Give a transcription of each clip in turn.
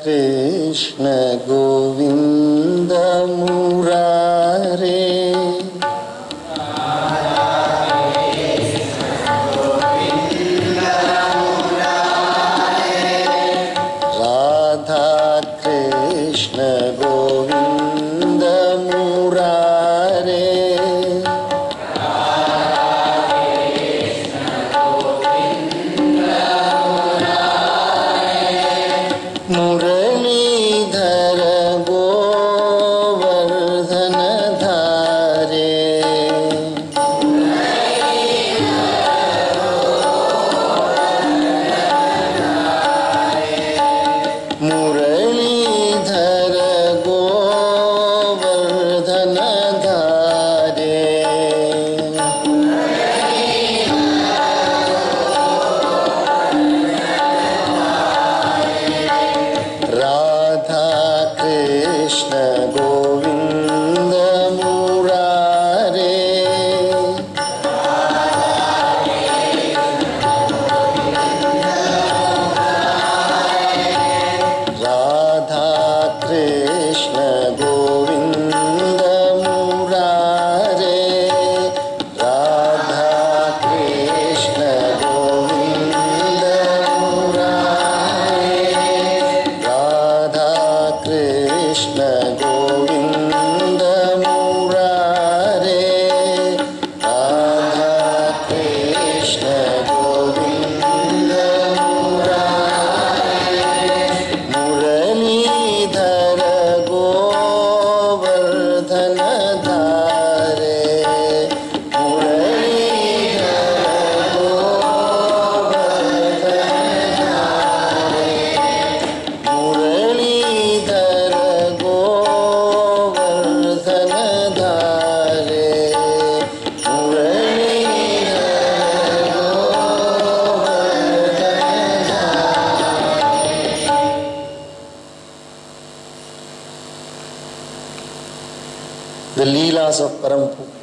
कृष्ण गोविंद मुरारे राधा कृष्ण गोविंद मुरारे मुरलीधर गोवर्धन धारे मुरलीधर गोवर्धन धारे राधा कृष्ण गोविंद मुरारे राधा कृष्ण गोविंद मुरारे राधा कृष्ण गोविंद मुरारे राधा कृष्ण गोविंद मुरारे राधा कृष्ण गोविंद मुरारे मुरलीधर गोवर्धन धारे मुरलीधर गोवर्धन धारे मुरलीधर गोवर्धन धारे मुरलीधर गोवर्धन धारे। The Leelas of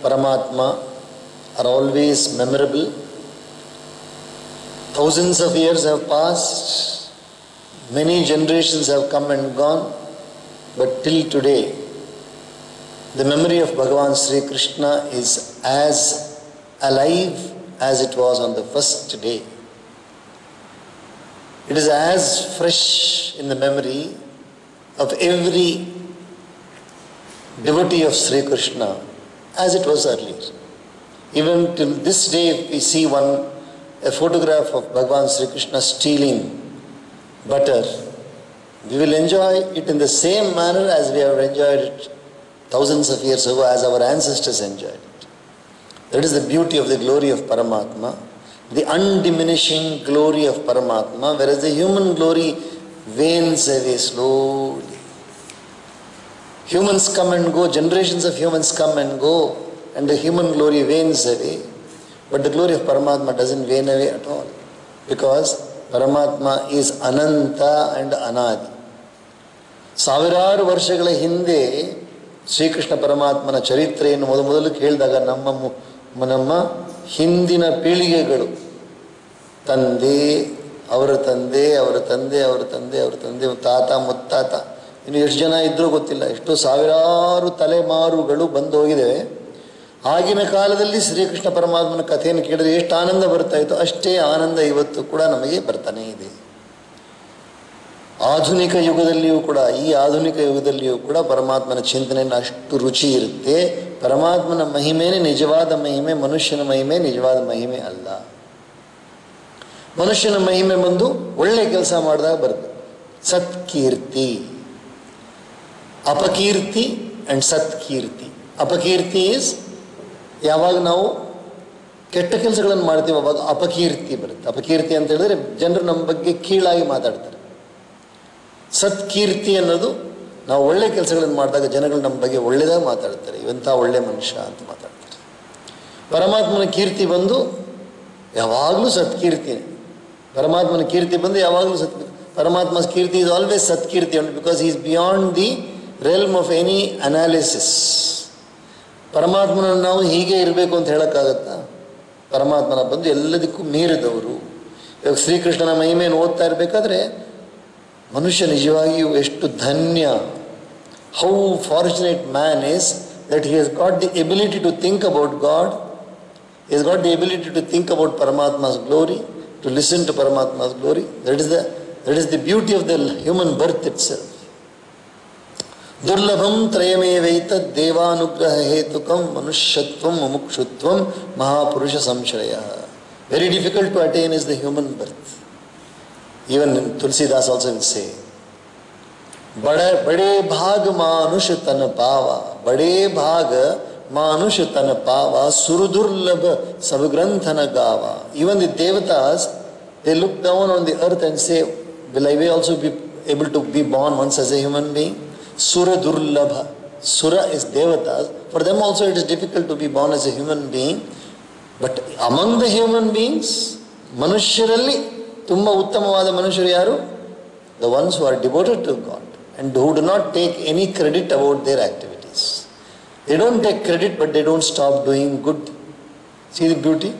Paramatma are always memorable. Thousands of years have passed, many generations have come and gone, but till today, the memory of Bhagavan Sri Krishna is as alive as it was on the first day. It is as fresh in the memory of every devotee of Sri Krishna as it was earlier. Even till this day, if we see a photograph of Bhagavan Sri Krishna stealing butter, we will enjoy it in the same manner as we have enjoyed it thousands of years ago, as our ancestors enjoyed it. That is the beauty of the glory of Paramatma, the undiminishing glory of Paramatma, whereas the human glory wanes away slowly. Humans come and go, generations of humans come and go, and the human glory wanes away. But the glory of Paramatma doesn't wane away at all, because Paramatma is Ananta and Anadi. ಸಾವಿರಾರು ವರ್ಷಗಳ ಹಿಂದೆ ಶ್ರೀಕೃಷ್ಣ ಪರಮಾತ್ಮನ ಚರಿತ್ರೆಯನ್ನು ಮೊದಲು ಕೇಳಿದಾಗ ನಮ್ಮ ಹಿಂದಿನ ಪೀಳಿಗೆಗಳು ತಂದೆ, ಅವರ ತಂದೆ, ಅವರ ತಂದೆ, ಅವರ ತಂದೆ, ಅವರ ತಂದೆ, ತಾತ, ಮುತ್ತಾತ, ಇನ್ನು ಎಷ್ಟು ಜನ ಇದ್ರೂ ಗೊತ್ತಿಲ್ಲ, ಎಷ್ಟೋ ಸಾವಿರಾರು ತಲೆಮಾರುಗಳು ಬಂದು ಹೋಗಿದ್ದೇವೆ. ಆಗಿನ ಕಾಲದಲ್ಲಿ ಶ್ರೀಕೃಷ್ಣ ಪರಮಾತ್ಮನ ಕಥೆಯನ್ನು ಕೇಳಿದ್ರೆ ಎಷ್ಟು ಆನಂದ ಬರ್ತಾ ಇತ್ತು, ಅಷ್ಟೇ ಆನಂದ ಇವತ್ತು ಕೂಡ ನಮಗೆ ಬರ್ತಾನೇ ಇದೆ. ಆಧುನಿಕ ಯುಗದಲ್ಲಿಯೂ ಕೂಡ, ಈ ಆಧುನಿಕ ಯುಗದಲ್ಲಿಯೂ ಕೂಡ ಪರಮಾತ್ಮನ ಚಿಂತನೆಯನ್ನು ಅಷ್ಟು ರುಚಿ ಇರುತ್ತೆ. ಪರಮಾತ್ಮನ ಮಹಿಮೆನೇ ನಿಜವಾದ ಮಹಿಮೆ, ಮನುಷ್ಯನ ಮಹಿಮೆ ನಿಜವಾದ ಮಹಿಮೆ ಅಲ್ಲ. ಮನುಷ್ಯನ ಮಹಿಮೆ ಬಂದು ಒಳ್ಳೆ ಕೆಲಸ ಮಾಡಿದಾಗ ಬರ್ತದೆ. ಸತ್ಕೀರ್ತಿ, ಅಪಕೀರ್ತಿ ಆ್ಯಂಡ್ ಸತ್ಕೀರ್ತಿ. ಅಪಕೀರ್ತಿ ಈಸ್ ಯಾವಾಗ ನಾವು ಕೆಟ್ಟ ಕೆಲಸಗಳನ್ನು ಮಾಡ್ತೀವಿ ಅವಾಗ ಅಪಕೀರ್ತಿ ಬರುತ್ತೆ. ಅಪಕೀರ್ತಿ ಅಂತ ಹೇಳಿದ್ರೆ ಜನರು ನಮ್ಮ ಬಗ್ಗೆ ಕೀಳಾಗಿ ಮಾತಾಡ್ತಾರೆ. ಸತ್ಕೀರ್ತಿ ಅನ್ನೋದು ನಾವು ಒಳ್ಳೆ ಕೆಲಸಗಳನ್ನು ಮಾಡಿದಾಗ ಜನಗಳು ನಮ್ಮ ಬಗ್ಗೆ ಒಳ್ಳೆಯದಾಗಿ ಮಾತಾಡ್ತಾರೆ, ಇವಂಥ ಒಳ್ಳೆ ಮನುಷ್ಯ ಅಂತ ಮಾತಾಡ್ತಾರೆ. ಪರಮಾತ್ಮನ ಕೀರ್ತಿ ಬಂದು ಯಾವಾಗಲೂ ಸತ್ಕೀರ್ತಿನೇ. ಪರಮಾತ್ಮನ ಕೀರ್ತಿ ಬಂದು ಯಾವಾಗಲೂ Paramatma's kirti is always satkirti because he is beyond the realm of any analysis. ಪರಮಾತ್ಮನ ನಾವು ಹೀಗೆ ಇರಬೇಕು ಅಂತ ಹೇಳೋಕ್ಕಾಗತ್ತಾ? ಪರಮಾತ್ಮನ ಬಂದು ಎಲ್ಲದಕ್ಕೂ ಮೀರಿದವರು. ಇವಾಗ ಶ್ರೀಕೃಷ್ಣನ ಮಹಿಮೆಯನ್ನು ಓದ್ತಾ ಇರಬೇಕಾದ್ರೆ ಮನುಷ್ಯ ನಿಜವಾಗಿಯೂ ಎಷ್ಟು ಧನ್ಯ. How fortunate man is that he has got the ability to think about God. He has got the ability to think about Paramatma's glory, to listen to Paramatma's glory. That is the beauty of the human birth itself. Durlabham trayamevaita devanugraha hetukam manushyatvam mumukshutvam mahapurusha samshraya. Very difficult to attain is the human birth. Even Tulsidas also will say, bade bhag manush tan pava, bade bhag Manush tana pava surudurlabha sabgranthana gava. Even the devatas, they look down on the earth and say, will I also be able to be born once as a human being? Sura durlabha. Sura is devatas. For them also it is difficult to be born as a human being. But among the human beings, Manushyaralli tumma uttamavada manusharu yaru? The ones who are devoted to God and who do not take any credit about their activities. They don't take credit, but they don't stop doing good. See the beauty?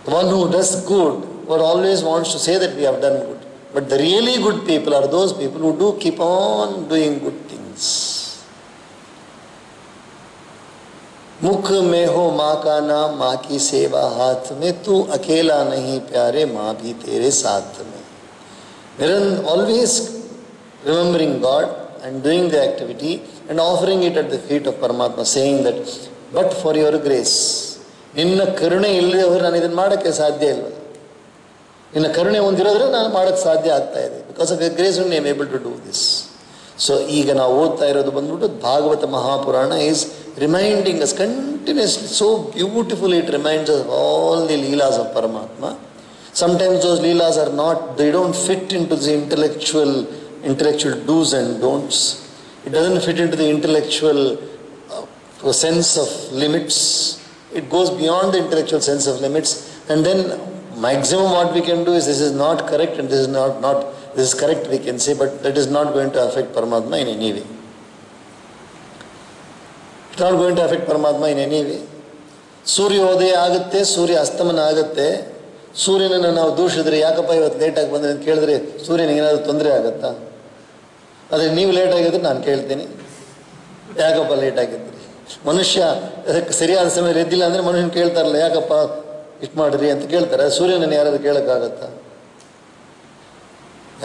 The one who does good, or always wants to say that we have done good. But the really good people are those people who do keep on doing good things. मुख में हो माँ का नाम, माँ की सेवा हाथ में, तू अकेला नहीं प्यारे, माँ भी तेरे साथ में. Always remembering God and doing the activity and offering it at the feet of Paramatma, saying that, but for your grace, ನಿನ್ನ ಕರುಣೆ ಇಲ್ಲದವರು ನಾನು ಇದನ್ನು ಮಾಡೋಕ್ಕೆ ಸಾಧ್ಯ ಇಲ್ಲ. ನಿನ್ನ ಕರುಣೆ ಹೊಂದಿರೋದ್ರೆ ನಾನು ಮಾಡೋಕ್ಕೆ ಸಾಧ್ಯ ಆಗ್ತಾ ಇದೆ. Because of your grace I am able to do this. So ಈಗ ನಾವು ಓದ್ತಾ ಇರೋದು ಬಂದ್ಬಿಟ್ಟು Bhagavata Mahapurana is reminding us continuously, so beautifully it reminds us all the leelas of Paramatma. Sometimes those leelas are not, they don't fit into the intellectual do's and don'ts. It doesn't fit into the intellectual sense of limits. It goes beyond the intellectual sense of limits. And then maximum what we can do is, this is not correct and this is not this is correct we can say, but that is not going to affect Paramatma in any way. It's not going to affect Paramatma in any way. ಸೂರ್ಯೋದಯ ಆಗುತ್ತೆ, ಸೂರ್ಯ ಅಸ್ತಮನ ಆಗುತ್ತೆ. ಸೂರ್ಯನನ್ನು ನಾವು ದೂಷಿದ್ರೆ, ಯಾಕಪ್ಪ ಇವತ್ತು ಲೇಟಾಗಿ ಬಂದರೆ ಅಂತ ಕೇಳಿದ್ರೆ ಸೂರ್ಯನಿಗೆ ಏನಾದರೂ ತೊಂದರೆ ಆಗುತ್ತಾ? ಆದರೆ ನೀವು ಲೇಟ್ ಆಗಿದ್ರೆ ನಾನು ಕೇಳ್ತೀನಿ, ಯಾಕಪ್ಪ ಲೇಟ್ ಆಗಿದ್ರಿ? ಮನುಷ್ಯ ಸರಿಯಾದ ಸಮಯದಲ್ಲಿ ಎದ್ದಿಲ್ಲ ಅಂದರೆ ಮನುಷ್ಯನ ಕೇಳ್ತಾರಲ್ಲ, ಯಾಕಪ್ಪ ಇಷ್ಟು ಮಾಡಿರಿ ಅಂತ ಕೇಳ್ತಾರೆ. ಸೂರ್ಯನನ್ನು ಯಾರಾದ್ರು ಕೇಳೋಕ್ಕಾಗತ್ತಾ?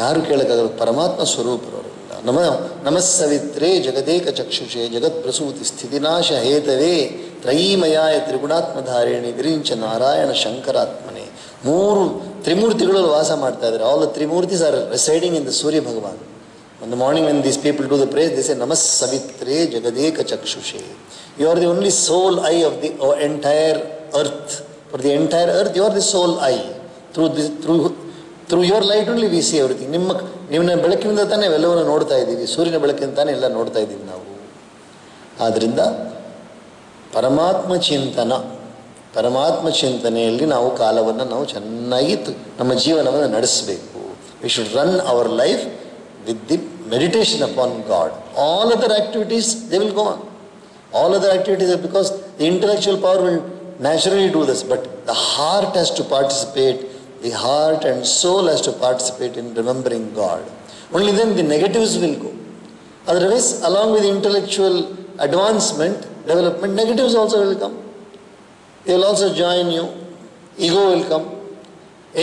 ಯಾರು ಕೇಳೋಕ್ಕಾಗಲ್ಲ. ಪರಮಾತ್ಮ ಸ್ವರೂಪರವರೆಲ್ಲ. ನಮಸ್ಸವಿತ್ರೇ ಜಗದೇಕ ಚಕ್ಷುಷೇ ಜಗತ್ ಪ್ರಸೂತಿ ಸ್ಥಿತಿನಾಶ ಹೇತವೇ ತ್ರಯೀಮಯಾಯ ತ್ರಿಗುಣಾತ್ಮಧಾರಿಣಿ ವಿರಿಂಚ ನಾರಾಯಣ ಶಂಕರಾತ್ಮನೆ. ತ್ರಿಮೂರ್ತಿಗಳಲ್ಲಿ ವಾಸ ಮಾಡ್ತಾ ಇದ್ದಾರೆ. All the Trimurtis are residing in the Surya Bhagavan. In the morning when these people do the praise, they say Namas Savitre Jagadeka Chakshushe. You are the only sole eye of the entire earth. For the entire earth, you are the sole eye. Through your light only we see everything. ನಿಮ್ಮ ಬೆಳಕಿನಿಂದ ತಾನೇ ಎಲ್ಲವನ್ನು ನೋಡ್ತಾ ಇದ್ದೀವಿ. ಸೂರ್ಯನ ಬೆಳಕಿನಿಂದ ತಾನೇ ಎಲ್ಲ ನೋಡ್ತಾ ಇದ್ದೀವಿ ನಾವು. ಆದ್ದರಿಂದ ಪರಮಾತ್ಮ ಚಿಂತನೆಯಲ್ಲಿ ನಾವು ಕಾಲವನ್ನು ನಾವು ಚೆನ್ನಾಗಿ ನಮ್ಮ ಜೀವನವನ್ನು ನಡೆಸಬೇಕು. We should run our life with the meditation upon God. All other activities, they will go on. All other activities are because the intellectual power will naturally do this, but the heart has to participate. The heart and soul has to participate in remembering God. Only then the negatives will go. Otherwise, along with intellectual advancement, development, negatives also will come. They will also join you. Ego will come.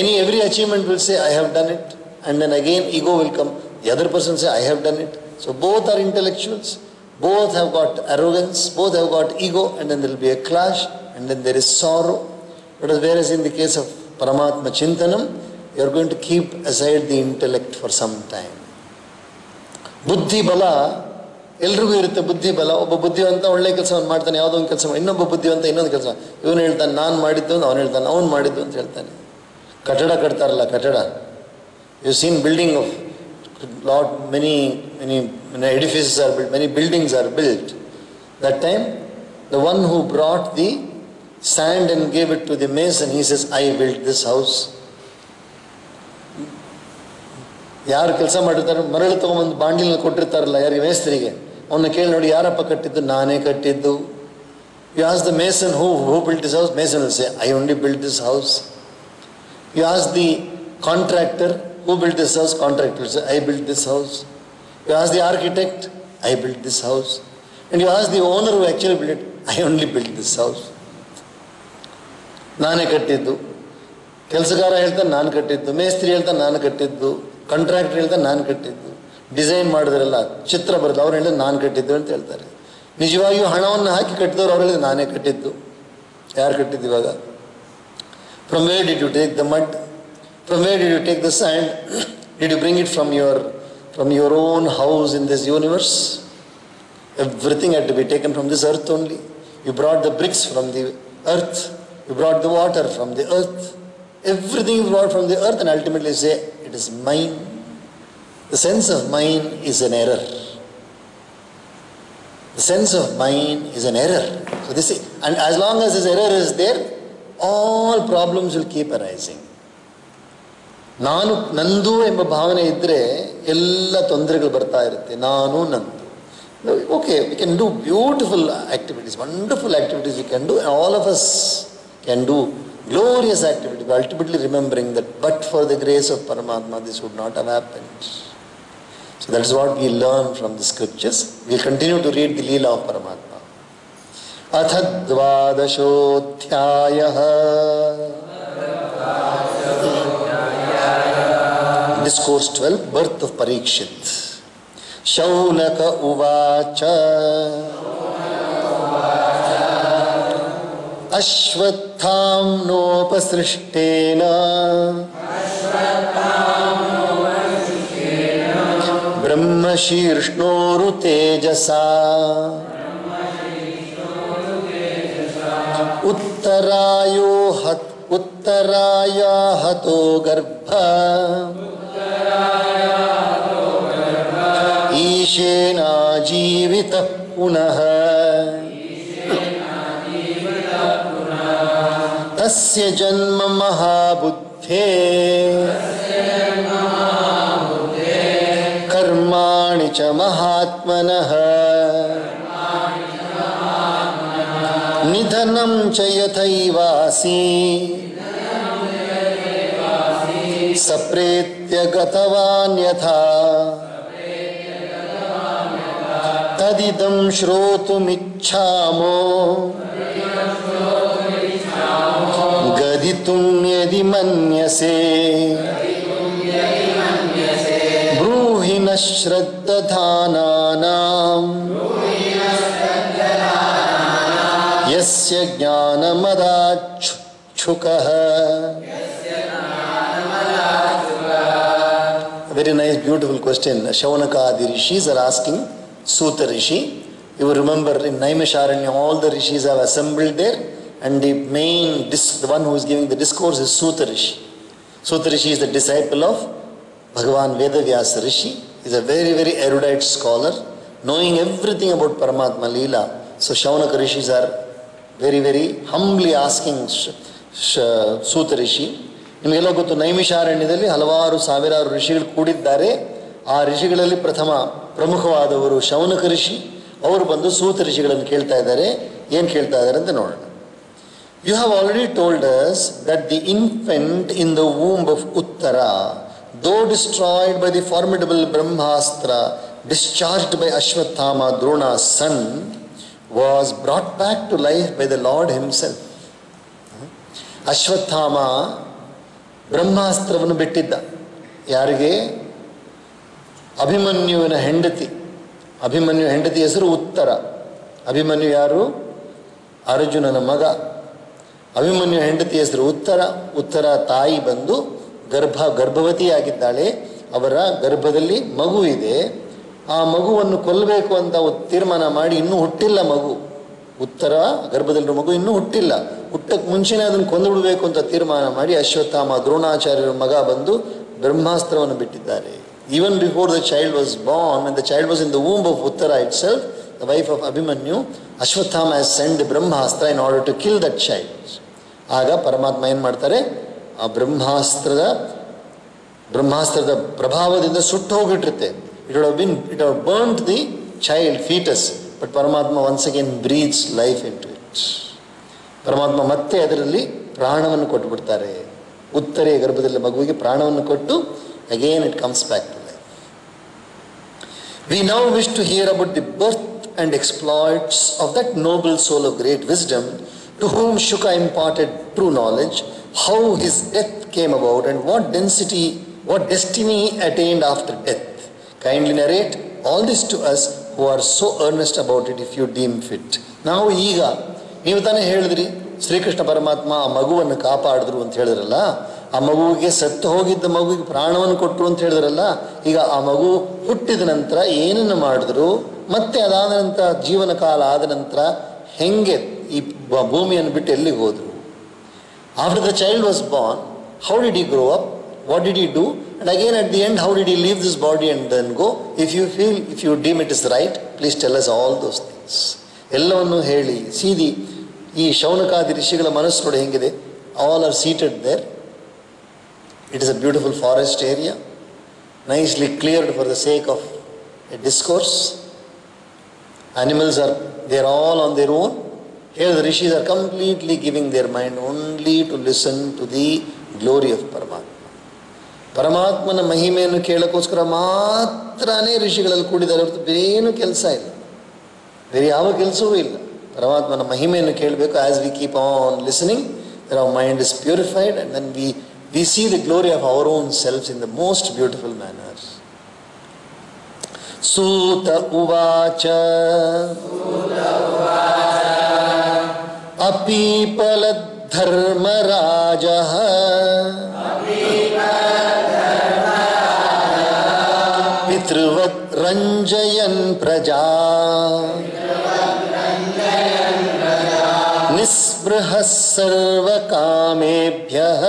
Every achievement will say, I have done it. And then again, ego will come. The other person say, I have done it. So both are intellectuals. Both have got arrogance. Both have got ego. And then there will be a clash. And then there is sorrow. But whereas in the case of Paramatma Chintanam, you are going to keep aside the intellect for some time. Buddhi bala, ಎಲ್ರಿಗೂ ಇರುತ್ತೆ ಬುದ್ಧಿ ಬಲ. ಒಬ್ಬ ಬುದ್ಧಿವಂತ ಒಳ್ಳೆ ಕೆಲಸವನ್ನು ಮಾಡ್ತಾನೆ, ಯಾವುದೋ ಒಂದು ಕೆಲಸ. ಇನ್ನೊಬ್ಬ ಬುದ್ಧಿವಂತ ಇನ್ನೊಂದು ಕೆಲಸ. ಇವನು ಹೇಳ್ತಾನೆ ನಾನು ಮಾಡಿದ್ದು ಅಂತ, ಅವನು ಹೇಳ್ತಾನೆ ಅವನು ಮಾಡಿದ್ದು ಅಂತ ಹೇಳ್ತಾನೆ. ಕಟ್ಟಡ ಕಟ್ತಾರಲ್ಲ, ಕಟ್ಟಡ. You seen building of many edifices are built, many buildings are built. That time, the one who brought the sand and gave it to the mason, he says, I built this house. ಯಾರು ಕೆಲಸ ಮಾಡಿರ್ತಾರೆ, ಮರಳು ತೊಗೊಂಬಂದು ಬಾಂಡಿಲ್ ಕೊಟ್ಟಿರ್ತಾರಲ್ಲ ಯಾರಿಗೆ, ಮೇಸ್ತ್ರಿಗೆ, ಅವನ್ನ ಕೇಳಿ ನೋಡಿ ಯಾರಪ್ಪ ಕಟ್ಟಿದ್ದು? ನಾನೇ ಕಟ್ಟಿದ್ದು. You ask the mason who built this house, mason will say, I only built this house. You ask the contractor, who built this house? Contractor will say, I built this house. You ask the architect, I built this house. And you ask the owner who actually built it, I only built this house. ನಾನೇ ಕಟ್ಟಿದ್ದು. ಕೆಲಸಗಾರ ಹೇಳ್ತಾನೆ ನಾನು ಕಟ್ಟಿದ್ದು, ಮೇಸ್ತ್ರಿ ಹೇಳ್ತಾನೆ ನಾನು ಕಟ್ಟಿದ್ದು, ಕಾಂಟ್ರಾಕ್ಟರ್ ಹೇಳ್ತಾನೆ ನಾನು ಕಟ್ಟಿದ್ದು, ಡಿಸೈನ್ ಮಾಡಿದ್ರಲ್ಲ, ಚಿತ್ರ ಬರೆದು ಅವ್ರು ಹೇಳಿದ್ರೆ ನಾನು ಕಟ್ಟಿದ್ದು ಅಂತ ಹೇಳ್ತಾರೆ. ನಿಜವಾಗಿಯೂ ಹಣವನ್ನು ಹಾಕಿ ಕಟ್ಟಿದವ್ರು ಅವ್ರು ಹೇಳಿದ್ರೆ ನಾನೇ ಕಟ್ಟಿದ್ದು. ಯಾರು ಕಟ್ಟಿದ್ದು ಇವಾಗ? From where did you take the mud? From where did you take the sand? Did you bring it from your own house in this universe? Everything had to be taken from this earth only. You brought the bricks from the earth. You brought the water from the earth. Everything you brought from the earth, and ultimately say, it is mine. The sense of mine is an error. The sense of mine is an error. So this is, and as long as this error is there, all problems will keep arising. ನಾನು ನಂದು ಎಂಬ ಭಾವನೆ ಇದ್ದರೆ ಎಲ್ಲ ತೊಂದರೆಗಳು ಬರ್ತಾ ಇರುತ್ತೆ. ನಾನು ನಂದು. Okay, we can do beautiful activities, wonderful activities we can do, and all of us can do glorious activities, ultimately remembering that but for the grace of Paramatma this would not have happened. So that is what we learn from the scriptures. We will continue to read the Leela of Paramatma. Atha dvadashodhyayah. Discourse 12, birth of Parikshit. Shaunaka uvacha Ashwathamnopasrishtena Brahma Shirshnoru Tejasa Uttaraya Hato Garbha Ishena Jivita Punaha Tasya Janma Mahabudhe Karmani Cha Mahatmanaha Nidhanam Cha Yathaivasi Sapretya Gatavan Yatha Tadidam Shrotumichhamo Gaditum Yadi Manyase Bruhina Shraddadhananam Yasya Jnanamadachukah. Very nice, beautiful question. Shaunaka Adi Rishis are asking Suta Rishi. You will remember in Naimisharanya all the Rishis have assembled there, and the main, the one who is giving the discourse is Suta Rishi. Suta Rishi is the disciple of Bhagavan Vedavyasa Rishi. He is a very, very erudite scholar, knowing everything about Paramatma Leela. So Shaunaka Rishis are very, very humbly asking Suta Rishi. ನಿಮಗೆಲ್ಲ ಗೊತ್ತು, ನೈಮಿಷಾರಣ್ಯದಲ್ಲಿ ಹಲವಾರು ಸಾವಿರಾರು ಋಷಿಗಳು ಕೂಡಿದ್ದಾರೆ. ಆ ಋಷಿಗಳಲ್ಲಿ ಪ್ರಮುಖವಾದವರು ಶೌನಕ ಋಷಿ. ಅವರು ಬಂದು ಸೂತ ಋಷಿಗಳನ್ನು ಕೇಳ್ತಾ ಇದ್ದಾರೆ. ಏನು ಕೇಳ್ತಾ ಇದ್ದಾರೆ ಅಂತ ನೋಡೋಣ. You have already told us that the infant in the womb of Uttara, though destroyed by the formidable Brahmastra discharged by Ashwathama, Drona's son, was brought back to life by the Lord himself. Ashwatthama ಬ್ರಹ್ಮಾಸ್ತ್ರವನ್ನು ಬಿಟ್ಟಿದ್ದ. ಯಾರಿಗೆ? ಅಭಿಮನ್ಯುವಿನ ಹೆಂಡತಿ. ಅಭಿಮನ್ಯು ಹೆಂಡತಿ ಹೆಸರು ಉತ್ತರ. ಅಭಿಮನ್ಯು ಯಾರು? ಅರ್ಜುನನ ಮಗ. ಅಭಿಮನ್ಯು ಹೆಂಡತಿ ಹೆಸರು ಉತ್ತರ. ಉತ್ತರ ತಾಯಿ ಬಂದು ಗರ್ಭವತಿಯಾಗಿದ್ದಾಳೆ. ಅವರ ಗರ್ಭದಲ್ಲಿ ಮಗು ಇದೆ. ಆ ಮಗುವನ್ನು ಕೊಲ್ಲಬೇಕು ಅಂತ ತೀರ್ಮಾನ ಮಾಡಿ, ಇನ್ನೂ ಹುಟ್ಟಿಲ್ಲ ಮಗು. ಉತ್ತರ ಗರ್ಭದಲ್ಲಿರೋ ಮಗು ಇನ್ನೂ ಹುಟ್ಟಿಲ್ಲ. ಹುಟ್ಟಕ್ಕೆ ಮುಂಚೆನೇ ಅದನ್ನು ಕೊಂದು ಬಿಡಬೇಕು ಅಂತ ತೀರ್ಮಾನ ಮಾಡಿ ಅಶ್ವತ್ಥಾಮ ದ್ರೋಣಾಚಾರ್ಯರ ಮಗ ಬಂದು ಬ್ರಹ್ಮಾಸ್ತ್ರವನ್ನು ಬಿಟ್ಟಿದ್ದಾರೆ. Even before the child was born, when the child was in the womb of Uttara itself, the wife of Abhimanyu, Ashwathama has sent the Brahmastra in order to kill that child. ಆಗ ಪರಮಾತ್ಮ ಏನು ಮಾಡ್ತಾರೆ? ಆ ಬ್ರಹ್ಮಾಸ್ತ್ರದ ಪ್ರಭಾವದಿಂದ ಸುಟ್ಟು ಹೋಗಿಟ್ಟಿರುತ್ತೆ. It would have burnt the child fetus, but Paramatma once again breathes life into it. ಪರಮಾತ್ಮ ಮತ್ತೆ ಅದರಲ್ಲಿ ಪ್ರಾಣವನ್ನು ಕೊಟ್ಟು ಬಿಡ್ತಾರೆ. ಉತ್ತರೆಯ ಗರ್ಭದಲ್ಲಿ ಮಗುವಿಗೆ ಪ್ರಾಣವನ್ನು ಕೊಟ್ಟು Again it comes back to life. We now wish to hear about the birth and exploits of that noble soul of great wisdom to whom Shuka imparted true knowledge, how his death came about and what destiny attained after death. Kindly narrate all this to us who are so earnest about it if you deem fit. ನಾವು ಈಗ ನೀವು ತಾನೇ ಹೇಳಿದ್ರಿ ಶ್ರೀಕೃಷ್ಣ ಪರಮಾತ್ಮ ಆ ಮಗುವನ್ನು ಕಾಪಾಡಿದ್ರು ಅಂತ ಹೇಳಿದ್ರಲ್ಲ, ಆ ಮಗುವಿಗೆ ಸತ್ತು ಹೋಗಿದ್ದ ಮಗುವಿಗೆ ಪ್ರಾಣವನ್ನು ಕೊಟ್ಟರು ಅಂತ ಹೇಳಿದ್ರಲ್ಲ, ಈಗ ಆ ಮಗು ಹುಟ್ಟಿದ ನಂತರ ಏನನ್ನು ಮಾಡಿದ್ರು, ಮತ್ತೆ ಅದಾದ ನಂತರ ಜೀವನ ಕಾಲ ಆದ ನಂತರ ಹೆಂಗೆ ಈ ಭೂಮಿಯನ್ನು ಬಿಟ್ಟು ಎಲ್ಲಿಗೆ ಹೋದರು? After the child was born, how did he grow up? What did he do? And again at the end, how did he leave this body and then go? If you deem it is right, please tell us all those things. ಎಲ್ಲವನ್ನು ಹೇಳಿ ಸೀದಿ. ಈ ಶೌನಕಾದಿ ಋಷಿಗಳ ಮನಸ್ಸು ನೋಡಿ ಹೆಂಗಿದೆ. All are seated there. It is a beautiful forest area, nicely cleared for the sake of a discourse. Animals they are all on their own. Here the rishis are completely giving their mind only to listen to the glory of Paramatma. ಪರಮಾತ್ಮನ ಮಹಿಮೆಯನ್ನು ಕೇಳೋಕ್ಕೋಸ್ಕರ ಮಾತ್ರನೇ ಋಷಿಗಳಲ್ಲಿ ಕೂಡಿದ್ದಾರೆ ಹೊರತು ಬೇರೇನು ಕೆಲಸ ಇಲ್ಲ, ಬೇರೆ ಯಾವ ಕೆಲಸವೂ ಇಲ್ಲ. ಪರಮಾತ್ಮನ ಮಹಿಮೆಯನ್ನು ಕೇಳಬೇಕು. As we keep on listening, our mind is purified and then we see the glory of our own selfs in the most beautiful manner. ಸೂತ ಉವಾಚ ಅಪೀಪಲಧರ್ಮರಾಜಃ ಪಿತೃವತ್ ರಂಜಯನ್ ಪ್ರಜಾ ನಿಸ್ಪೃಹಃ ಸರ್ವಕಾಮೇಭ್ಯಃ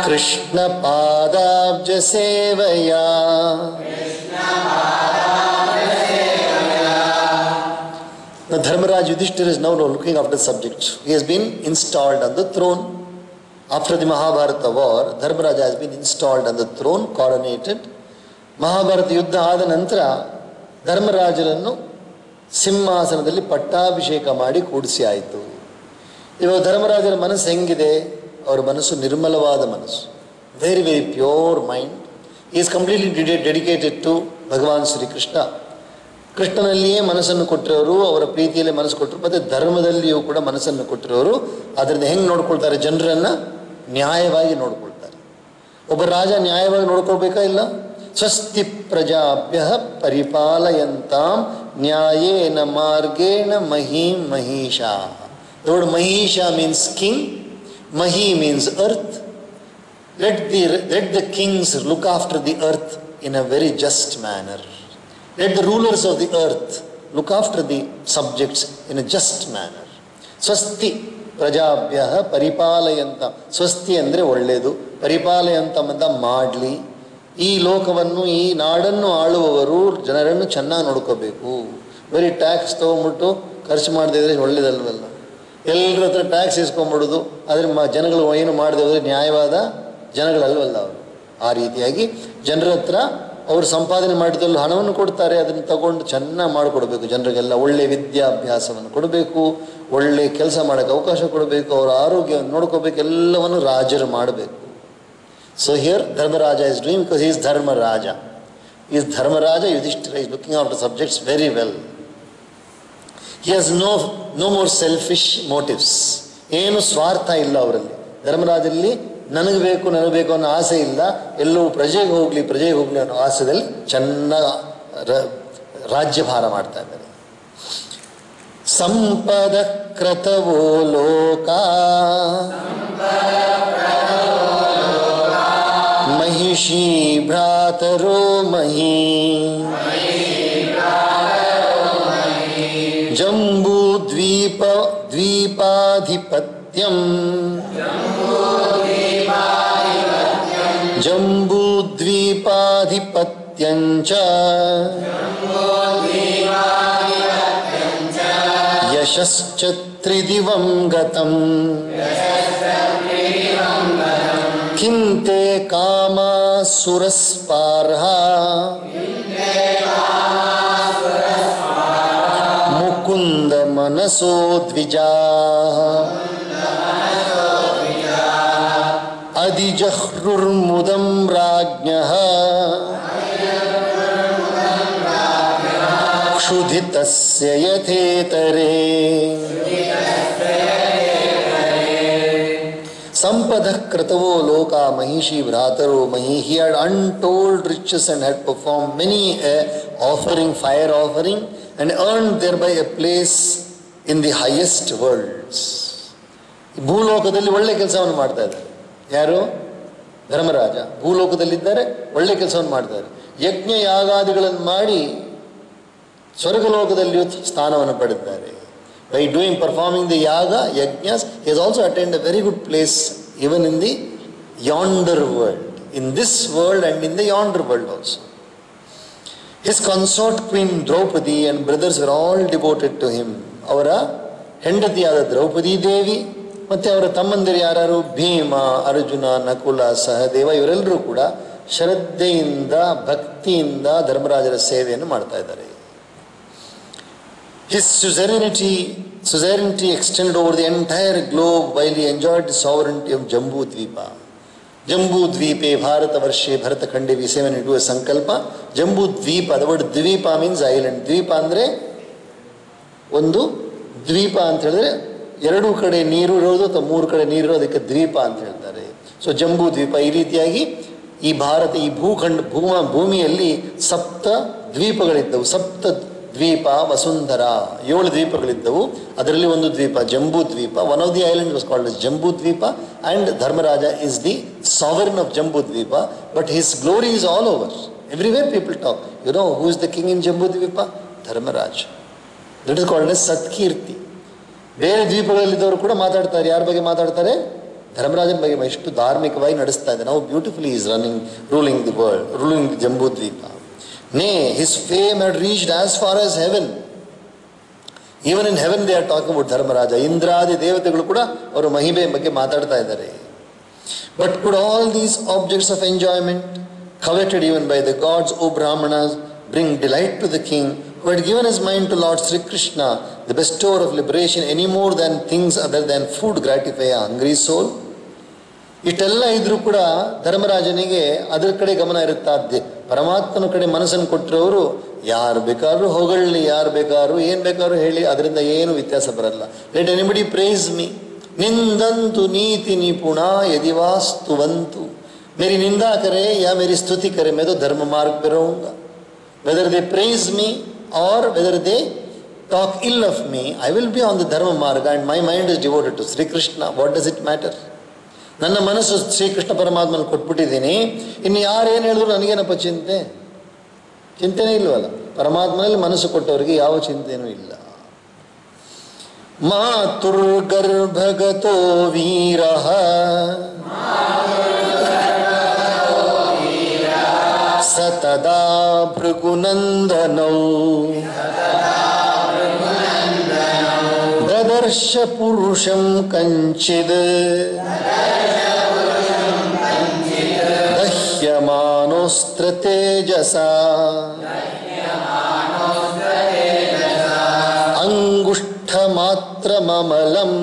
Krishna ಪಾದಾಬ್ಜ ಸೇವಯಾ. Now Dharmaraj Yudhishthira is now looking after the subject. He has been installed on the throne. After the Mahabharata war, Dharmaraja has been installed on the throne, coronated. Mahabharata Yuddha ಆದ ನಂತರ ಧರ್ಮರಾಜರನ್ನು ಸಿಂಹಾಸನದಲ್ಲಿ ಪಟ್ಟಾಭಿಷೇಕ ಮಾಡಿ ಕೂಡಿಸಿ ಆಯಿತು. ಇವಾಗ ಧರ್ಮರಾಜರ ಮನಸ್ಸು ಹೆಂಗಿದೆ? ಅವರ ಮನಸ್ಸು ನಿರ್ಮಲವಾದ ಮನಸ್ಸು, very very pure mind. He is completely dedicated to ಭಗವಾನ್ ಶ್ರೀಕೃಷ್ಣ. ಕೃಷ್ಣನಲ್ಲಿಯೇ ಮನಸ್ಸನ್ನು ಕೊಟ್ಟಿರೋರು, ಅವರ ಪ್ರೀತಿಯಲ್ಲೇ ಮನಸ್ಸು ಕೊಟ್ಟರು, ಮತ್ತು ಧರ್ಮದಲ್ಲಿಯೂ ಕೂಡ ಮನಸ್ಸನ್ನು ಕೊಟ್ಟಿರೋರು. ಅದರಿಂದ ಹೆಂಗೆ ನೋಡ್ಕೊಳ್ತಾರೆ? ಜನರನ್ನು ನ್ಯಾಯವಾಗಿ ನೋಡ್ಕೊಳ್ತಾರೆ. ಒಬ್ಬ ರಾಜ ನ್ಯಾಯವಾಗಿ ನೋಡ್ಕೊಳ್ಬೇಕಾ? ಇಲ್ಲ. ಸ್ವಸ್ತಿ ಪ್ರಜಾಭ್ಯ ಪರಿಪಾಲಯಂತಾಂ ನ್ಯಾಯೇನ ಮಾರ್ಗೇಣ ಮಹೀಂ ಮಹಿಷಾ. The word Mahisha means king, Mahi means earth. Let the kings look after the earth in a very just manner. Let the rulers of the earth look after the subjects in a just manner. ಸ್ವಸ್ತಿ ಪ್ರಜಾಭ್ಯ ಪರಿಪಾಲಯಂತ. ಸ್ವಸ್ತಿ ಅಂದರೆ ಒಳ್ಳೆಯದು, ಪರಿಪಾಲಯಂತ ಅಂತ ಮಾಡಲಿ. ಈ ಲೋಕವನ್ನು, ಈ ನಾಡನ್ನು ಆಳುವವರು ಜನರನ್ನು ಚೆನ್ನಾಗಿ ನೋಡ್ಕೋಬೇಕು. ಬರೀ ಟ್ಯಾಕ್ಸ್ ತೊಗೊಂಬಿಟ್ಟು ಖರ್ಚು ಮಾಡದೇ ಇದ್ರೆ ಒಳ್ಳೇದಲ್ವಲ್ಲ. ಎಲ್ಲರ ಹತ್ರ ಟ್ಯಾಕ್ಸ್ ಇಸ್ಕೊಂಡ್ಬಿಡೋದು, ಆದರೆ ಜನಗಳು ಏನು ಮಾಡದೆ ಹೋದರೆ ನ್ಯಾಯವಾದ ಜನಗಳಲ್ವಲ್ಲ ಅವರು. ಆ ರೀತಿಯಾಗಿ ಜನರ ಹತ್ರ ಅವರು ಸಂಪಾದನೆ ಮಾಡಿದಲ್ಲಿ ಹಣವನ್ನು ಕೊಡ್ತಾರೆ, ಅದನ್ನು ತಗೊಂಡು ಚೆನ್ನಾಗಿ ಮಾಡಿಕೊಡ್ಬೇಕು. ಜನರಿಗೆಲ್ಲ ಒಳ್ಳೆ ವಿದ್ಯಾಭ್ಯಾಸವನ್ನು ಕೊಡಬೇಕು, ಒಳ್ಳೆ ಕೆಲಸ ಮಾಡೋಕ್ಕೆ ಅವಕಾಶ ಕೊಡಬೇಕು, ಅವರ ಆರೋಗ್ಯವನ್ನು ನೋಡ್ಕೋಬೇಕು, ಎಲ್ಲವನ್ನು ರಾಜರು ಮಾಡಬೇಕು. So here Dharmaraja is doing, because he is Dharmaraja. He is Dharmaraja. Yudhishthira is looking after subjects very well. He has no more selfish motives. ಏನು ಸ್ವಾರ್ಥ ಇಲ್ಲ ಅವರಲ್ಲಿ. ಧರ್ಮರಾಜಲ್ಲಿ ನನಗೆ ಬೇಕು ಅನ್ನೋ ಆಸೆ ಇಲ್ಲ. ಎಲ್ಲವೂ ಪ್ರಜೆಗೆ ಹೋಗಲಿ ಅನ್ನೋ ಆಸೆಯಲ್ಲಿ ಚೆನ್ನಾಗಿ ರಾಜ್ಯಭಾರ ಮಾಡ್ತಾ ಇದ್ದಾರೆ. ಸಂಪದ ಕ್ರತವೋ ಲೋಕ ಮಹಿಷಿ ಭ್ರಾತರೋ ಮಹಿ ಜಂಬೂ ದ್ವೀಪಾಧಿಪತ್ಯಂ ಜಂಬೂದ್ವೀಪಾಧಿಪತ್ಯಂಚ ಯಶಶ್ಚ ತ್ರಿದಿವಂ ಗತಂ ಕಿಂತೆ ಕಾಮಾಸುರಸ್ಪಾರ್ಹ ಮುಕುಂದ ಮನಸೋ ದ್ವಿಜಾ. अधिजह्रुर्मुदं राज्ञः क्षुधितस्य यथेतरे Sampadha kratavo loka mahishi bhrataro mahi. He had untold riches and had performed many fire offering and earned thereby a place in the highest worlds. ಭೂಲೋಕದಲ್ಲಿ ಒಳ್ಳೆ ಕೆಲಸವನ್ನು ಮಾಡ್ತಾ ಇದ್ದಾರೆ. ಯಾರು? ಧರ್ಮರಾಜ ಭೂಲೋಕದಲ್ಲಿದ್ದಾರೆ, ಒಳ್ಳೆ ಕೆಲಸವನ್ನು ಮಾಡ್ತಾರೆ. ಯಜ್ಞ ಯಾಗಾದಿಗಳನ್ನು ಮಾಡಿ ಸ್ವರ್ಗಲೋಕದಲ್ಲಿಯೂ ಸ್ಥಾನವನ್ನು ಪಡೆದಿದ್ದಾರೆ. By performing the yaga, yajnas, he has also attained a very good place even in the yonder world. In this world and in the yonder world also. His consort Queen Draupadi and brothers were all devoted to him. ಅವರ ಹೆಂಡತಿಯಾದ ದ್ರೌಪದಿ ದೇವಿ ಮತ್ತು ಅವರ ತಮ್ಮಂದಿರು ಯಾರು? ಭೀಮ, ಅರ್ಜುನ, ನಕುಲ, ಸಹದೇವ ಇವರೆಲ್ಲರೂ ಕೂಡ ಶ್ರದ್ಧೆಯಿಂದ ಭಕ್ತಿಯಿಂದ ಧರ್ಮರಾಜರ ಸೇವೆಯನ್ನು ಮಾಡ್ತಾ ಇದ್ದಾರೆ. His suzerainty extended over the entire globe while he enjoyed the sovereignty of Jambu Dvipa. Jambu Dvipe Bharata Varshe Bharata Khande we say when we do a sankalpa. Jambu Dvipa, the word Dvipa means island. Dvipa andre ಒಂದು ದ್ವೀಪ ಅಂತ ಹೇಳಿದ್ರೆ ಎರಡು ಕಡೆ ನೀರು ಇರೋದು ಅಥವಾ ಮೂರು ಕಡೆ ನೀರು ಇರೋದು, ಅದಕ್ಕೆ ದ್ವೀಪ ಅಂತ ಹೇಳ್ತಾರೆ. ಸೊ ಜಂಬೂ ದ್ವೀಪ. ಈ ರೀತಿಯಾಗಿ ಈ ಭಾರತ ಈ ಭೂಮಿಯಲ್ಲಿ ಸಪ್ತ ದ್ವೀಪಗಳಿದ್ದವು. ಸಪ್ತ ದ್ವೀಪ ವಸುಂಧರ 7 ದ್ವೀಪಗಳಿದ್ದವು. ಅದರಲ್ಲಿ ಒಂದು ದ್ವೀಪ Jambu Dvipa. One of the island was called as Jambu Dvipa and Dharmaraja is the sovereign of Jambu Dvipa. But his glory is all over. Everywhere people talk. You know who is the king in Jambu Dvipa? Dharmaraj. That is called as Satkirti. ಬೇರೆ ದ್ವೀಪಗಳಲ್ಲಿದ್ದವರು ಕೂಡ ಮಾತಾಡ್ತಾರೆ. ಯಾರ ಬಗ್ಗೆ ಮಾತಾಡ್ತಾರೆ? ಧರ್ಮರಾಜನ ಬಗ್ಗೆ. ಎಷ್ಟು ಧಾರ್ಮಿಕವಾಗಿ ನಡೆಸ್ತಾ ಇದ್ದಾನೆ. ನಾವು beautifully is ruling the world, ruling the Jambu Dvipa. Nay, his fame had reached as far as heaven. Even in heaven they are talking about Dharmaraja. Indradi ದೇವತೆಗಳು ಕೂಡ ಅವರ ಮಹಿಮೆ ಬಗ್ಗೆ ಮಾತಾಡ್ತಾ ಇದ್ದಾರೆ. But could all these objects of enjoyment, coveted even by the gods, O Brahmanas, bring delight to the king who had given his mind to Lord Sri Krishna, the bestower of liberation, any more than things other than food gratify a hungry soul? ಇಷ್ಟೆಲ್ಲ ಇದ್ರೂ ಕೂಡ ಧರ್ಮರಾಜನಿಗೆ ಅದರ ಕಡೆ ಗಮನ ಇರುತ್ತಾದ್ದೆ. ಪರಮಾತ್ಮನ ಕಡೆ ಮನಸ್ಸನ್ನು ಕೊಟ್ಟಿರೋರು ಯಾರು ಬೇಕಾದ್ರೂ ಹೊಗಳ್ಳಿ, ಯಾರು ಬೇಕಾದ್ರೂ ಏನು ಬೇಕಾದ್ರೂ ಹೇಳಿ, ಅದರಿಂದ ಏನು ವ್ಯತ್ಯಾಸ ಬರಲ್ಲ. ಲೆಟ್ ಎನಿಬಡಿ ಪ್ರೈಸ್ ಮೀ ನಿಂದಂತು ನೀತಿ ನಿಪುಣ ಯದಿವಾಸ್ತುವಂತು. ಮೇರಿ ನಿಂದಾ ಕರೆ ಯಾ ಮೇರಿ ಸ್ತುತಿ ಕರೆ मैं तो धर्म मार्ग पे रहूंगा. Whether they praise me or whether they talk ill of me, I will be on the dharma marga and my mind is devoted to Sri Krishna. What does it matter? ನನ್ನ ಮನಸ್ಸು ಶ್ರೀಕೃಷ್ಣ ಪರಮಾತ್ಮನ ಕೊಟ್ಬಿಟ್ಟಿದ್ದೀನಿ. ಇನ್ನು ಯಾರೇನು ಹೇಳಿದ್ರು ನನಗೇನಪ್ಪ ಚಿಂತೆನೇ ಇಲ್ವಲ್ಲ. ಪರಮಾತ್ಮನಲ್ಲಿ ಮನಸ್ಸು ಕೊಟ್ಟವರಿಗೆ ಯಾವ ಚಿಂತೆನೂ ಇಲ್ಲ. ಮಾತುರ್ಗರ್ಭಗತೋ ವೀರಃ ಸತದಾ ಭೃಗುನಂದನೌ ದದರ್ಶ ಪುರುಷಂ ಕಂಚಿದ್ ದಹ್ಯಮಾನೋಸ್ತ್ರ ತೇಜಸಾ ಅಂಗುಷ್ಠಮಾತ್ರಮಮಲಂ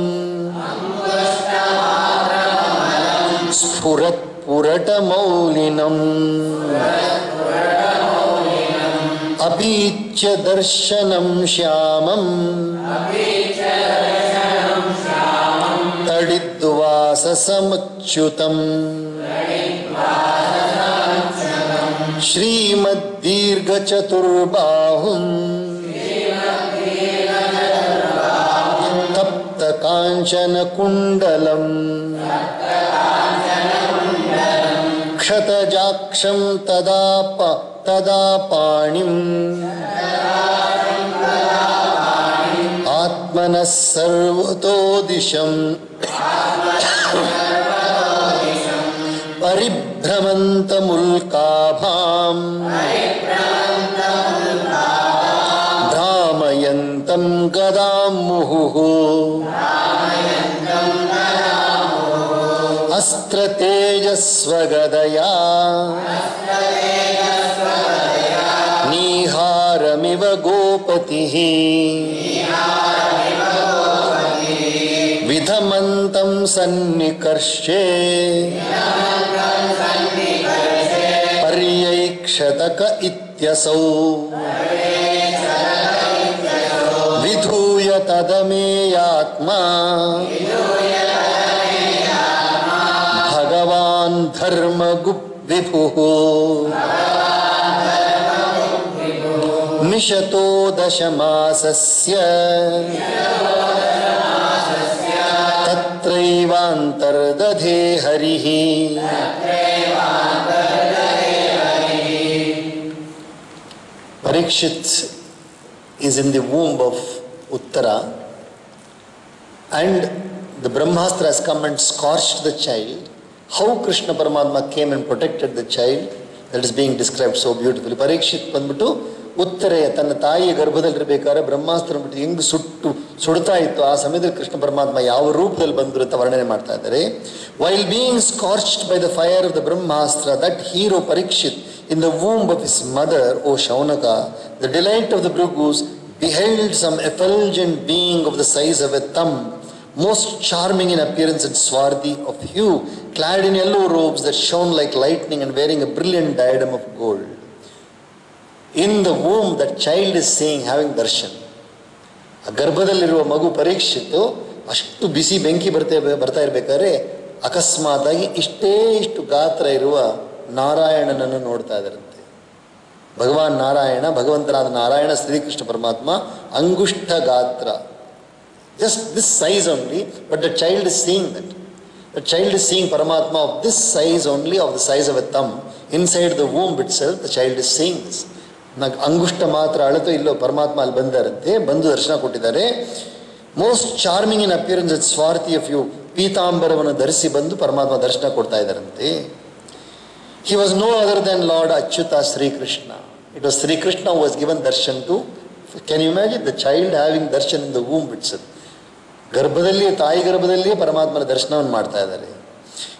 ಸ್ಫುರತ್ ಪುರಟಮೌಲಿನಂ ಅಪೀಚ್ಯ ದರ್ಶನಂ ಶ್ಯಾಮಂ ತಡಿದ್ವಾಸಸಮಚ್ಯುತಂ ಶ್ರೀಮದ್ದೀರ್ಘಚತುರ್ಬಾಹುಂ ತಪ್ತಕಾಂಚನಕುಂಡಲಂ ಕ್ಷತಜಾಕ್ಷಂ ತದಾ ಪಾಣಿಂ ಆತ್ಮನಃ ಸರ್ವತೋ ದಿಶಂ ಪರಿಭ್ರಮಂತಮುಲ್ಕಾಭಾಂ ಭ್ರಾಮಯಂತಂ ಗದಾಂ ಮುಹುಃ ಅಸ್ತ್ರತೇಜಸ್ವಗದಯಾ ನೀಹಾರಮಿವ ಗೋಪತಿಃ ವಿಧಮಂತಂ ಸನ್ನಿಕರ್ಷೇ शतक इत्यसौ विधूय तदमेयात्मा भगवान् धर्मगुप्विभुः निशतो दशमासस्य तत्रैवान्तर्दधे हरिः. Parikshit is in the womb of Uttara, and the Brahmastra has come and scorched the child. How Krishna Paramatma came and protected the child, that is being described so beautifully. Parikshit ಬಂದ್ಬಿಟ್ಟು ಉತ್ತರೆಯ ತನ್ನ ತಾಯಿಯ ಗರ್ಭದಲ್ಲಿರಬೇಕಾದ್ರೆ ಬ್ರಹ್ಮಾಸ್ತ್ರ ಬಿಟ್ಟು ಹೆಂಗ್ ಸುಡ್ತಾ ಇತ್ತು ಆ ಸಮಯದಲ್ಲಿ ಕೃಷ್ಣ ಪರಮಾತ್ಮ ಯಾವ ರೂಪದಲ್ಲಿ ಬಂದ್ರು ಅಂತ ವರ್ಣನೆ ಮಾಡ್ತಾ ಇದ್ದಾರೆ. While being scorched by the fire of the Brahmastra, that hero Parikshit in the womb of his mother, O Shaunaka, the delight of the Bhrigus, beheld some effulgent being of the size of a thumb, most charming in appearance and swarthy of hue, clad in yellow robes that shone like lightning and wearing a brilliant diadem of gold. In the womb, that child is seeing, having darshan. ಆ ಗರ್ಭದಲ್ಲಿರುವ ಮಗು ಪರೀಕ್ಷಿತ್ತು ಅಷ್ಟು ಬಿಸಿ ಬೆಂಕಿ ಬರ್ತಾ ಇರಬೇಕಾದ್ರೆ ಅಕಸ್ಮಾತಾಗಿ ಇಷ್ಟು ಗಾತ್ರ ಇರುವ ನಾರಾಯಣನನ್ನು ನೋಡ್ತಾ ಇದ್ದಾರಂತೆ. ಭಗವಾನ್ ನಾರಾಯಣ, ಭಗವಂತನಾದ ನಾರಾಯಣ ಶ್ರೀಕೃಷ್ಣ ಪರಮಾತ್ಮ ಅಂಗುಷ್ಠ ಗಾತ್ರ, just this size only, but the child is seeing that. The child is seeing Paramatma of this size only, of the size of a thumb. Inside the womb itself, the child is seeing this. ಅಂಗುಷ್ಟ ಮಾತ್ರ ಅಳತು ಇಲ್ಲೋ ಪರಮಾತ್ಮ ಅಲ್ಲಿ ಬಂದಾರಂತೆ, ಬಂದು ದರ್ಶನ ಕೊಟ್ಟಿದ್ದಾರೆ. Most charming in appearance and swarthy of hue, ಪೀತಾಂಬರವನ್ನು ಧರಿಸಿ ಬಂದು ಪರಮಾತ್ಮ ದರ್ಶನ ಕೊಡ್ತಾ ಇದ್ದಾರಂತೆ. He was no other than Lord Achyuta Sri Krishna. It was Sri Krishna who was given darshan to. Can you imagine the child having darshan in the womb itself? ಗರ್ಭದಲ್ಲಿ, ತಾಯಿ ಗರ್ಭದಲ್ಲಿಯೇ ಪರಮಾತ್ಮನ ದರ್ಶನವನ್ನು ಮಾಡ್ತಾ ಇದ್ದಾರೆ.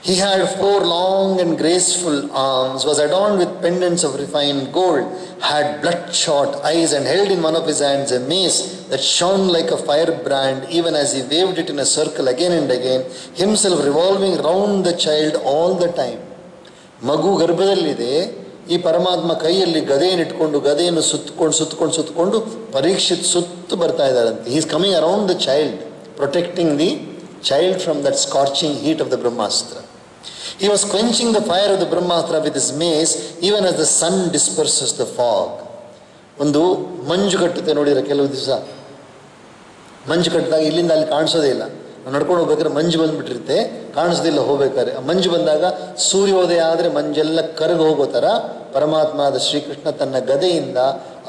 He had 4 long and graceful arms, was adorned with pendants of refined gold, had bloodshot eyes, and held in one of his hands a mace that shone like a firebrand, even as he waved it in a circle again and again, himself revolving round the child all the time. ಮಗು ಗರ್ಭದಲ್ಲಿದೆ, ಈ ಪರಮಾತ್ಮ ಕೈಯಲ್ಲಿ ಗದೆಯನ್ನು ಇಟ್ಕೊಂಡು ಗದೆಯನ್ನು ಸುತ್ತಕೊಂಡು ಪರೀಕ್ಷಿತ್ ಸುತ್ತು ಬರ್ತಾ ಇದ್ದಾರಂತೆ. He is coming around the child, protecting the child from that scorching heat of the Brahmastra. He was quenching the fire of the Brahmastra with his mace, even as the sun disperses the fog. ಒಂದು ಮಂಜು ಕಟ್ಟುತ್ತೆ ನೋಡಿದ್ರೆ, ಕೆಲವು ದಿವಸ ಮಂಜು ಕಟ್ಟಿದಾಗ ಇಲ್ಲಿಂದ ಅಲ್ಲಿ ಕಾಣಿಸೋದೇ ಇಲ್ಲ. ನಡ್ಕೊಂಡು ಹೋಗ್ಬೇಕಾದ್ರೆ ಮಂಜು ಬಂದುಬಿಟ್ಟಿರುತ್ತೆ, ಕಾಣಿಸೋದಿಲ್ಲ ಹೋಗ್ಬೇಕಾದ್ರೆ. ಮಂಜು ಬಂದಾಗ ಸೂರ್ಯೋದಯ ಆದರೆ ಮಂಜೆಲ್ಲ ಕರಗಿ ಹೋಗೋ ಥರ ಪರಮಾತ್ಮನಾದ ಶ್ರೀಕೃಷ್ಣ ತನ್ನ ಗದೆಯಿಂದ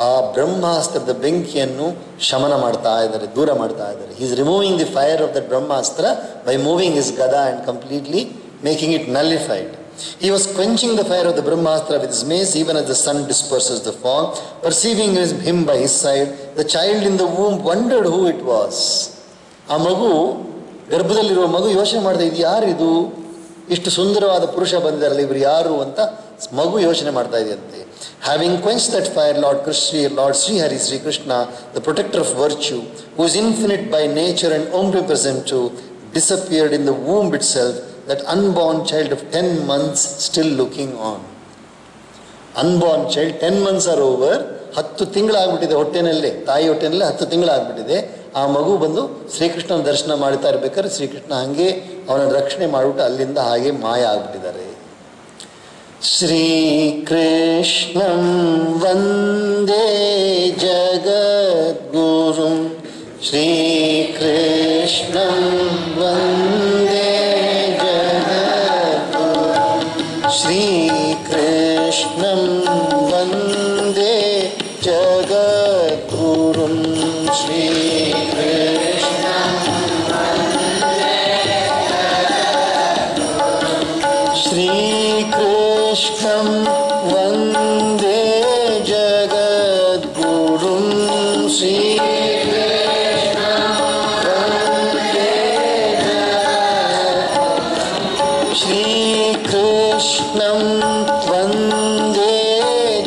ಆ ಬ್ರಹ್ಮಾಸ್ತ್ರದ ಬೆಂಕಿಯನ್ನು ಶಮನ ಮಾಡ್ತಾ ಇದ್ದಾರೆ, ದೂರ ಮಾಡ್ತಾ ಇದ್ದಾರೆ. He is removing the fire of that Brahmastra by moving his gada and completely making it nullified. He was quenching the fire of the Brahmastra with his mace, even as the sun disperses the fog. Perceiving him by his side, the child in the womb wondered who it was. ಆ ಮಗು, ಗರ್ಭದಲ್ಲಿರುವ ಮಗು ಯೋಚನೆ ಮಾಡ್ತಾ ಇದೆ, ಯಾರಿದು, ಇಷ್ಟು ಸುಂದರವಾದ ಪುರುಷ ಬಂದಿದ್ದಾರಲ್ಲ, ಇವರು ಯಾರು ಅಂತ ಮಗು ಯೋಚನೆ ಮಾಡ್ತಾ ಇದೆಯಂತೆ. Having quenched that fire, Lord Sri Hari Sri Krishna, the protector of virtue, who is infinite by nature and omnipresent too, disappeared in the womb itself, that unborn child of 10 months still looking on. Unborn child, 10 months are over, 10 ತಿಂಗಳಾಗ್ಬಿಟ್ಟಿದೆ ಹೊಟ್ಟೆನಲ್ಲೇ, ತಾಯಿ ಹೊಟ್ಟೆನಲ್ಲೇ 10 ತಿಂಗಳಾಗ್ಬಿಟ್ಟಿದೆ. ಆ ಮಗು ಬಂದು ಶ್ರೀಕೃಷ್ಣನ ದರ್ಶನ ಮಾಡ್ತಾ ಇರ್ಬೇಕಾದ್ರೆ ಶ್ರೀಕೃಷ್ಣ ಹಾಗೆ ಅವನನ್ನು ರಕ್ಷಣೆ ಮಾಡಿಬಿಟ್ಟು ಅಲ್ಲಿಂದ ಹಾಗೆ ಮಾಯ ಆಗ್ಬಿಟ್ಟಿದ್ದಾರೆ. ಶ್ರೀಕೃಷ್ಣಂ ವಂದೇ ಜಗದ್ಗುರುಂ, ಶ್ರೀಕೃಷ್ಣಂ ವಂದೇ ಶ್ರೀಕೃಷ್ಣಂ ವಂದೇ ಜಗದ್ಗುರುಂ, ಶ್ರೀಕೃಷ್ಣಂ ಶ್ರೀಕೃಷ್ಣಂ ವಂದೇ ಜಗದ್ಗುರುಂ, ಶ್ರೀಕೃಷ್ಣಂ ವಂದೇ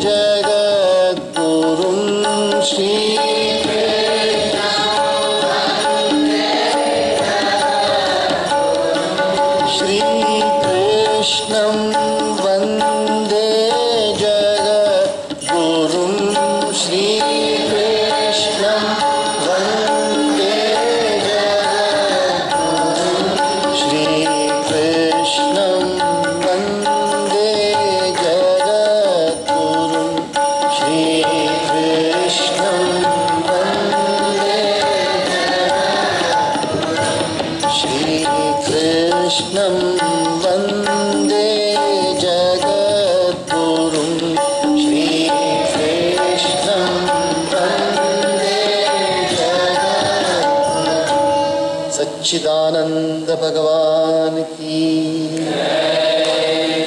ಜಗದ್ಗುರುಂ, ಶ್ರೀಕೃಷ್ಣಂ ವಂದೇ ಜಗದ್ಗುರುಂ. भगवान की।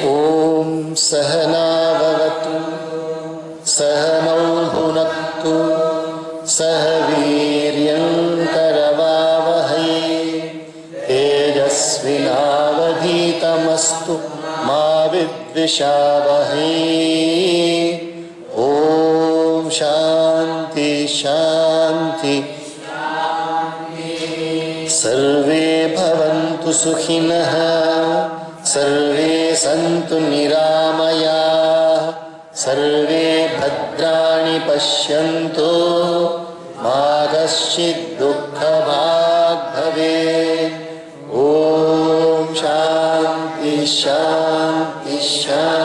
ओम सहना भवतु सहनौ भुनक्तु सह वीर्यं करवावहै तेजस्विनावधीतमस्तु मा विद्विषावहै। ओम शांति शांति। सर्वे भवन्तु सुखिनः सर्वे सन्तु निरामयाः सर्वे भद्राणि पश्यन्तु मा कश्चित् दुःखभाग् भवेत्। ओम शांति शांति शांति।